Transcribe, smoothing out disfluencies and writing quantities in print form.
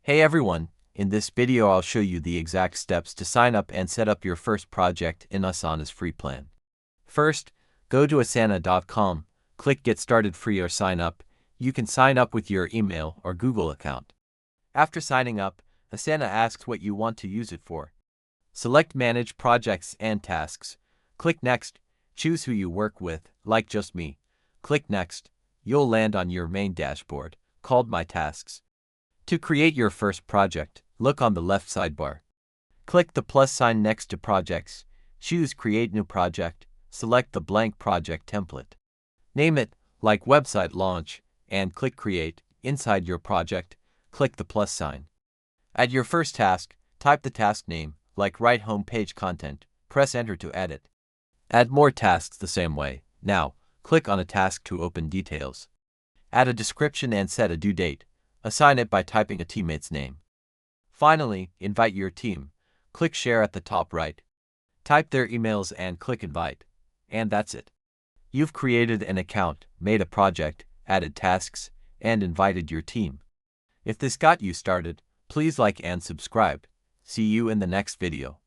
Hey everyone, in this video I'll show you the exact steps to sign up and set up your first project in Asana's free plan. First, go to asana.com, click Get Started Free or Sign Up. You can sign up with your email or Google account. After signing up, Asana asks what you want to use it for. Select Manage Projects and Tasks. Click Next. Choose who you work with, like just me. Click Next. You'll land on your main dashboard, called My Tasks. To create your first project, look on the left sidebar. Click the plus sign next to Projects. Choose Create New Project. Select the blank project template. Name it, like Website Launch, and click Create. Inside your project, click the plus sign. Add your first task, type the task name, like Write Home Page Content, press Enter to edit. Add more tasks the same way. Now, click on a task to open details. Add a description and set a due date. Assign it by typing a teammate's name. Finally, invite your team. Click Share at the top right. Type their emails and click Invite. And that's it. You've created an account, made a project, added tasks, and invited your team. If this got you started, please like and subscribe. See you in the next video.